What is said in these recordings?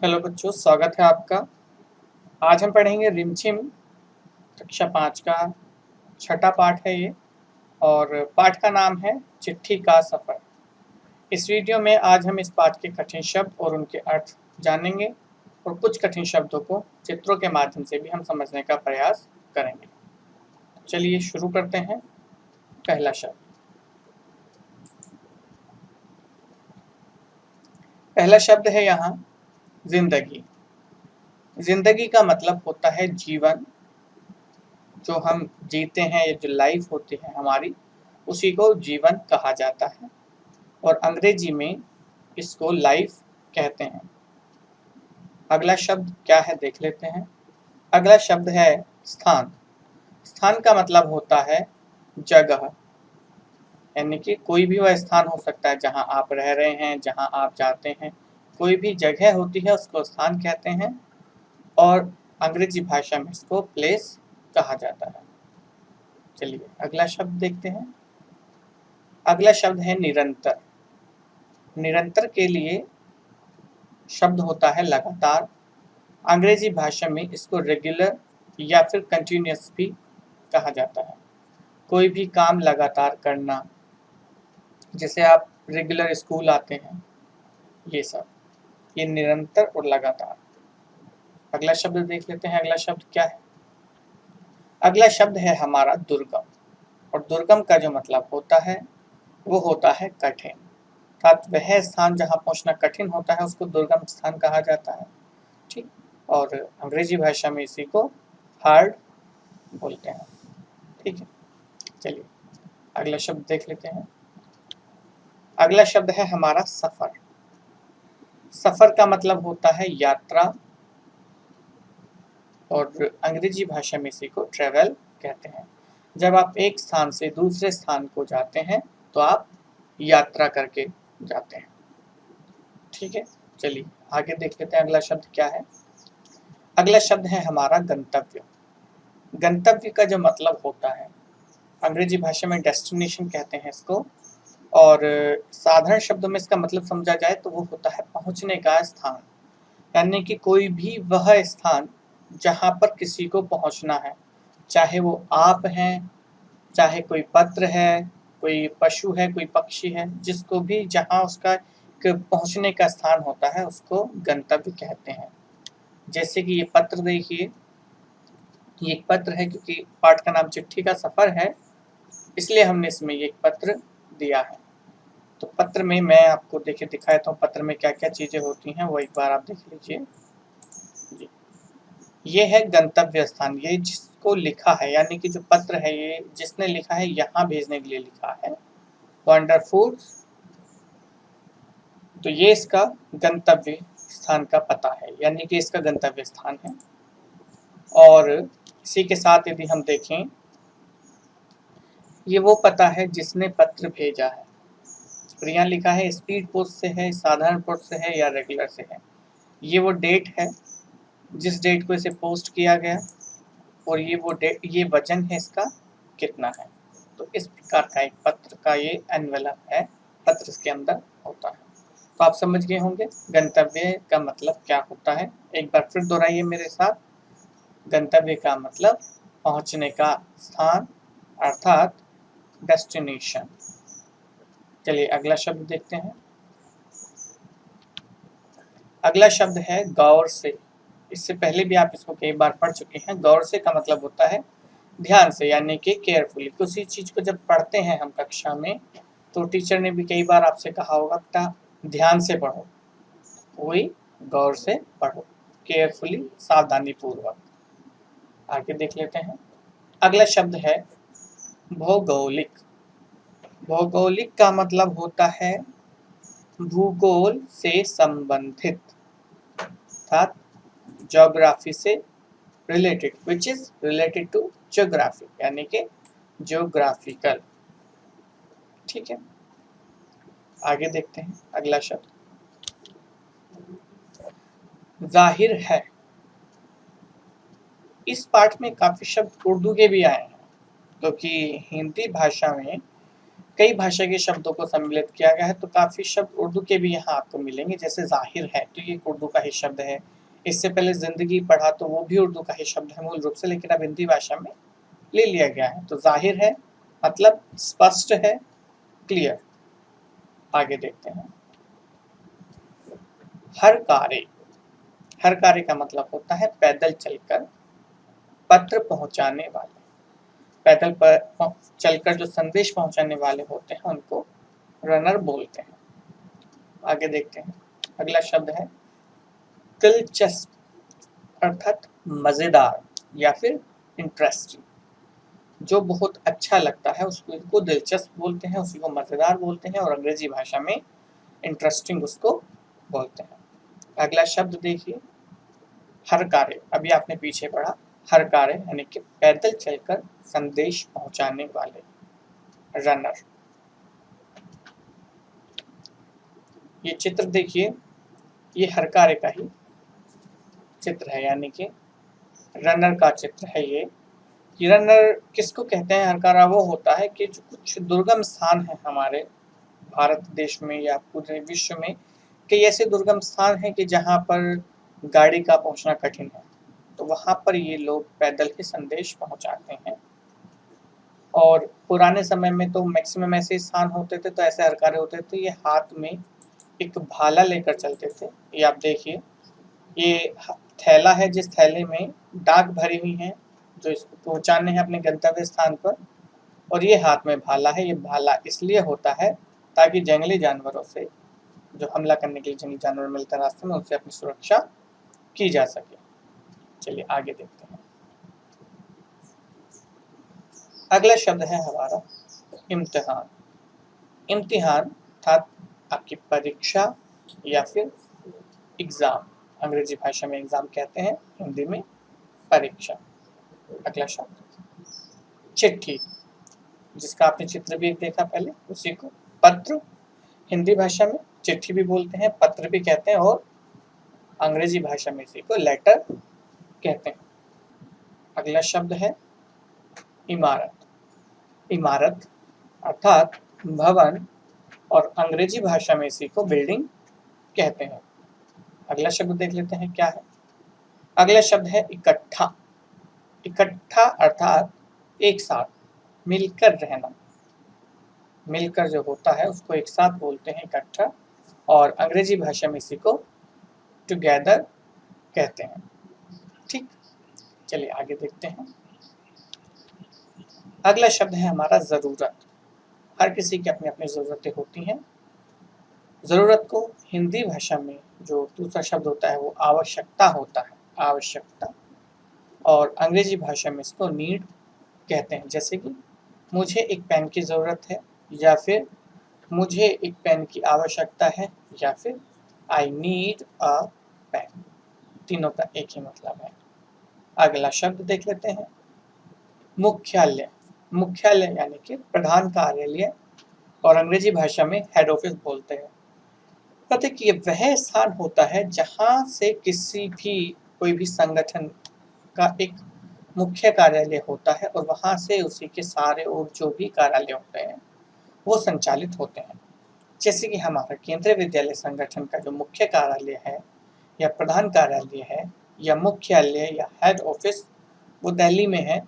Hello बच्चों, स्वागत है आपका। आज हम पढ़ेंगे रिमझिम कक्षा 5 का छठा पाठ है ये, और पाठ का नाम है चिट्ठी का सफ़र। इस वीडियो में आज हम इस पाठ के कठिन शब्द और उनके अर्थ जानेंगे और कुछ कठिन शब्दों को चित्रों के माध्यम से भी हम समझने का प्रयास करेंगे। चलिए शुरू करते हैं। पहला शब्द, पहला शब्द है यहाँ जिंदगी। जिंदगी का मतलब होता है जीवन, जो हम जीते हैं, ये जो लाइफ होती है हमारी, उसी को जीवन कहा जाता है और अंग्रेजी में इसको लाइफ कहते हैं। अगला शब्द क्या है देख लेते हैं। अगला शब्द है स्थान। स्थान का मतलब होता है जगह, यानी कि कोई भी वह स्थान हो सकता है जहां आप रह रहे हैं, जहां आप जाते हैं। कोई भी जगह होती है उसको स्थान कहते हैं और अंग्रेजी भाषा में इसको प्लेस कहा जाता है। चलिए अगला शब्द देखते हैं। अगला शब्द है निरंतर। निरंतर के लिए शब्द होता है लगातार। अंग्रेजी भाषा में इसको रेगुलर या फिर कंटिन्यूअस भी कहा जाता है। कोई भी काम लगातार करना, जैसे आप रेगुलर स्कूल आते हैं, ये सब, ये निरंतर और लगातार। अगला शब्द देख लेते हैं। अगला शब्द क्या है? अगला शब्द है हमारा दुर्गम। और दुर्गम का जो मतलब होता है वो होता है कठिन, अर्थात वह स्थान जहाँ पहुँचना कठिन होता है उसको दुर्गम स्थान कहा जाता है। ठीक, और अंग्रेजी भाषा में इसी को हार्ड बोलते हैं। ठीक है, चलिए अगला शब्द देख लेते हैं। अगला शब्द है हमारा सफर। सफर का मतलब होता है यात्रा और अंग्रेजी भाषा में इसी को ट्रेवल कहते हैं। जब आप एक स्थान से दूसरे स्थान को जाते हैं तो आप यात्रा करके जाते हैं। ठीक है, चलिए आगे देख लेते हैं। अगला शब्द क्या है? अगला शब्द है हमारा गंतव्य। गंतव्य का जो मतलब होता है, अंग्रेजी भाषा में डेस्टिनेशन कहते हैं इसको, और साधारण शब्दों में इसका मतलब समझा जाए तो वो होता है पहुंचने का स्थान, यानी कि कोई भी वह स्थान जहां पर किसी को पहुंचना है, चाहे वो आप हैं, चाहे कोई पत्र है, कोई पशु है, कोई पक्षी है, जिसको भी जहां उसका पहुंचने का स्थान होता है उसको गंतव्य कहते हैं। जैसे कि ये पत्र देखिए, ये एक पत्र है, क्योंकि पाठ का नाम चिट्ठी का सफर है इसलिए हमने इसमें ये एक पत्र दिया है। तो पत्र में मैं आपको देखिए दिखाता हूँ पत्र में क्या क्या चीजें होती हैं, वो एक बार आप देख लीजिए जी। ये है गंतव्य स्थान, ये जिसको लिखा है, यानी कि जो पत्र है ये जिसने लिखा है यहाँ भेजने के लिए लिखा है, वंडरफुल। तो ये इसका गंतव्य स्थान का पता है, यानी कि इसका गंतव्य स्थान है। और इसी के साथ यदि हम देखें, ये वो पता है जिसने पत्र भेजा है। और यहाँ लिखा है स्पीड पोस्ट से है, साधारण पोस्ट से है या रेगुलर से है। ये वो डेट है जिस डेट को इसे पोस्ट किया गया, और ये वो डेट, ये वजन है इसका कितना है। तो इस प्रकार का एक पत्र का ये एनवेलप है, पत्र इसके अंदर होता है। तो आप समझ गए होंगे गंतव्य का मतलब क्या होता है। एक बार फिर दोहराइए मेरे साथ। गंतव्य का मतलब पहुंचने का स्थान, अर्थात डेस्टिनेशन। चलिए अगला शब्द देखते हैं। अगला शब्द है गौर से। इससे पहले भी आप इसको कई बार पढ़ चुके हैं। गौर से का मतलब होता है ध्यान से, यानी कि केयरफुली। किसी चीज को जब पढ़ते हैं हम कक्षा में, तो टीचर ने भी कई बार आपसे कहा होगा बेटा ध्यान से पढ़ो, वही गौर से पढ़ो, केयरफुली, सावधानी पूर्वक। आगे देख लेते हैं। अगला शब्द है भौगोलिक। भौगोलिक का मतलब होता है भूगोल से संबंधित, अर्थात ज्योग्राफी से related, which is related to geography, यानी कि ज्योग्राफिकल। ठीक है, आगे देखते हैं। अगला शब्द जाहिर है। इस पाठ में काफी शब्द उर्दू के भी आए हैं, क्योंकि हिंदी भाषा में कई भाषा के शब्दों को सम्मिलित किया गया है, तो काफ़ी शब्द उर्दू के भी यहाँ आपको मिलेंगे। जैसे ज़ाहिर है, तो ये उर्दू का ही शब्द है। इससे पहले ज़िंदगी पढ़ा, तो वो भी उर्दू का ही शब्द है मूल रूप से, लेकिन अब हिंदी भाषा में ले लिया गया है। तो ज़ाहिर है मतलब स्पष्ट है, क्लियर। आगे देखते हैं। हर कार्य, हर कार्य का मतलब होता है पैदल चलकर पत्र पहुंचाने वाले। पैदल पर चलकर जो संदेश पहुंचाने वाले होते हैं उनको रनर बोलते हैं। आगे देखते हैं। अगला शब्द है दिलचस्प, अर्थात मजेदार या फिर इंटरेस्टिंग। जो बहुत अच्छा लगता है उसको दिलचस्प बोलते हैं, उसी को मजेदार बोलते हैं, और अंग्रेजी भाषा में इंटरेस्टिंग उसको बोलते हैं। अगला शब्द देखिए, हर कार्य। अभी आपने पीछे पढ़ा, हर कार्य यानी कि पैदल चलकर संदेश पहुंचाने वाले, रनर। ये चित्र देखिए, ये हर कार्य का ही चित्र है, यानी कि रनर का चित्र है ये। रनर किसको कहते हैं? हर कार्य वो होता है कि जो कुछ दुर्गम स्थान है हमारे भारत देश में या पूरे विश्व में, कई ऐसे दुर्गम स्थान हैं कि जहाँ पर गाड़ी का पहुंचना कठिन है, तो वहाँ पर ये लोग पैदल ही संदेश पहुंचाते हैं। और पुराने समय में तो मैक्सिमम ऐसे स्थान होते थे, तो ऐसे हर कार्य होते थे, ये हाथ में एक भाला लेकर चलते थे। ये आप देखिए, ये थैला है जिस थैले में डाक भरी हुई है जो इसको पहुंचाने हैं अपने गंतव्य स्थान पर, और ये हाथ में भाला है। ये भाला इसलिए होता है ताकि जंगली जानवरों से, जो हमला करने के लिए जंगली जानवर मिलते हैं रास्ते में, उनसे अपनी सुरक्षा की जा सके। चलिए आगे देखते हैं। अगला शब्द है हमारा इम्तिहान। इम्तिहान अर्थात आपकी परीक्षा या फिर एग्जाम। अंग्रेजी भाषा में एग्जाम कहते हैं, हिंदी में परीक्षा। अगला शब्द चिट्ठी, जिसका आपने चित्र भी एक देखा पहले, उसी को पत्र। हिंदी भाषा में चिट्ठी भी बोलते हैं, पत्र भी कहते हैं, और अंग्रेजी भाषा में इसी को लेटर कहते हैं। अगला शब्द है इमारत। इमारत अर्थात भवन, और अंग्रेजी भाषा में इसी को बिल्डिंग कहते हैं। अगला शब्द देख लेते हैं क्या है। अगला शब्द है इकट्ठा। इकट्ठा अर्थात एक साथ, मिलकर रहना। मिलकर जो होता है उसको एक साथ बोलते हैं इकट्ठा, और अंग्रेजी भाषा में इसी को टुगेदर कहते हैं। ठीक, चलिए आगे देखते हैं। अगला शब्द है हमारा ज़रूरत। हर किसी की अपनी अपनी ज़रूरतें होती हैं। ज़रूरत को हिंदी भाषा में जो दूसरा शब्द होता है वो आवश्यकता होता है, आवश्यकता, और अंग्रेजी भाषा में इसको नीड कहते हैं। जैसे कि मुझे एक पेन की ज़रूरत है, या फिर मुझे एक पेन की आवश्यकता है, या फिर आई नीड अ पेन। तीनों का एक ही मतलब है। अगला शब्द देख लेते हैं, मुख्यालय। मुख्यालय यानी कि प्रधान कार्यालय, और अंग्रेजी भाषा में हेड ऑफिस बोलते हैं। कहते कि ये वह स्थान होता है जहाँ से किसी भी कोई भी संगठन का एक मुख्य कार्यालय होता है, और वहाँ से उसी के सारे और जो भी कार्यालय होते हैं वो संचालित होते हैं। जैसे कि हमारा केंद्रीय विद्यालय संगठन का जो मुख्य कार्यालय है, या प्रधान कार्यालय है, या मुख्यालय या हेड ऑफिस, वो दिल्ली में है,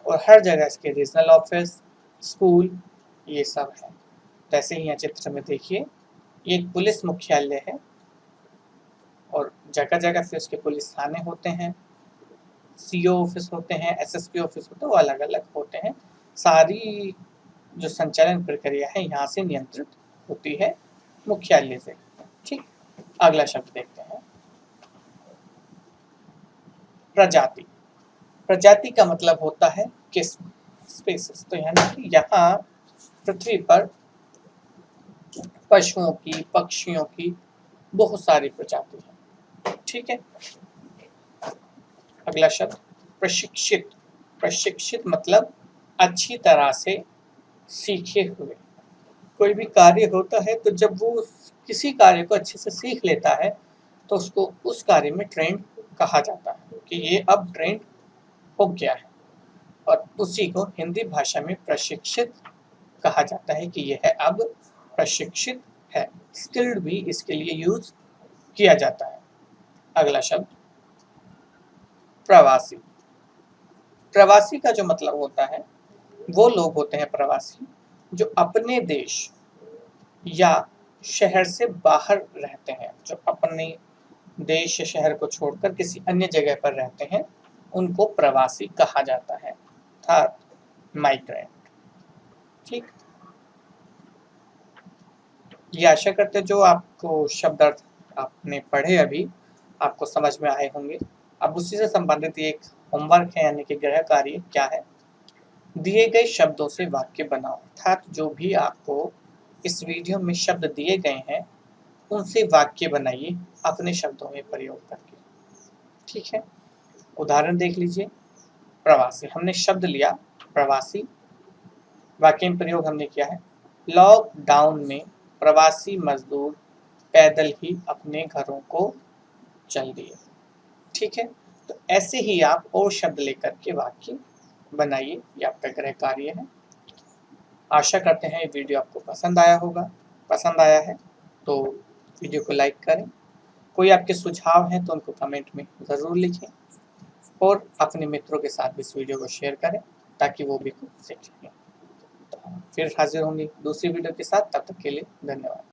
और हर जगह इसके रीजनल ऑफिस, स्कूल, ये सब है। जैसे ही यहाँ चित्र में देखिए, ये एक पुलिस मुख्यालय है, और जगह जगह फिर उसके पुलिस थाने होते हैं, सीओ ऑफिस होते हैं, एसएसपी ऑफिस होते हैं, वो अलग अलग होते हैं। सारी जो संचालन प्रक्रिया है यहाँ से नियंत्रित होती है, मुख्यालय से। ठीक, अगला शब्द देखते हैं, प्रजाति। प्रजाति का मतलब होता है किस्म, स्पीसीज। तो यानी कि यहाँ पृथ्वी पर पशुओं की, पक्षियों की बहुत सारी प्रजाति है। ठीक है, अगला शब्द प्रशिक्षित। प्रशिक्षित मतलब अच्छी तरह से सीखे हुए। कोई भी कार्य होता है तो जब वो किसी कार्य को अच्छे से सीख लेता है तो उसको उस कार्य में ट्रेंड कहा जाता है कि ये अब ट्रेंड हो गया है, और उसी को हिंदी भाषा में प्रशिक्षित कहा जाता है कि यह अब प्रशिक्षित है। स्किल्ड भी इसके लिए यूज किया जाता है। अगला शब्द प्रवासी। प्रवासी का जो मतलब होता है, वो लोग होते हैं प्रवासी जो अपने देश या शहर से बाहर रहते हैं, जो अपने देश या शहर को छोड़कर किसी अन्य जगह पर रहते हैं, उनको प्रवासी कहा जाता है, अर्थात माइग्रेंट। ठीक, ये आशा करते हैं जो आपको शब्द अर्थ आपने पढ़े अभी आपको समझ में आए होंगे। अब उसी से संबंधित एक होमवर्क है, यानी कि गृह कार्य क्या है, दिए गए शब्दों से वाक्य बनाओ। अर्थात जो भी आपको इस वीडियो में शब्द दिए गए हैं उनसे वाक्य बनाइए अपने शब्दों में प्रयोग करके। ठीक है, उदाहरण देख लीजिए। प्रवासी, हमने शब्द लिया प्रवासी, वाक्य में प्रयोग हमने किया है, लॉकडाउन में प्रवासी मजदूर पैदल ही अपने घरों को चल दिए। ठीक है, तो ऐसे ही आप और शब्द लेकर के वाक्य बनाइए, ये आपका गृह कार्य है। आशा करते हैं ये वीडियो आपको पसंद आया होगा। पसंद आया है तो वीडियो को लाइक करें, कोई आपके सुझाव हैं तो उनको कमेंट में ज़रूर लिखें और अपने मित्रों के साथ भी इस वीडियो को शेयर करें ताकि वो भी कुछ सीखें। तो फिर हाजिर होंगे दूसरी वीडियो के साथ, तब तक के लिए धन्यवाद।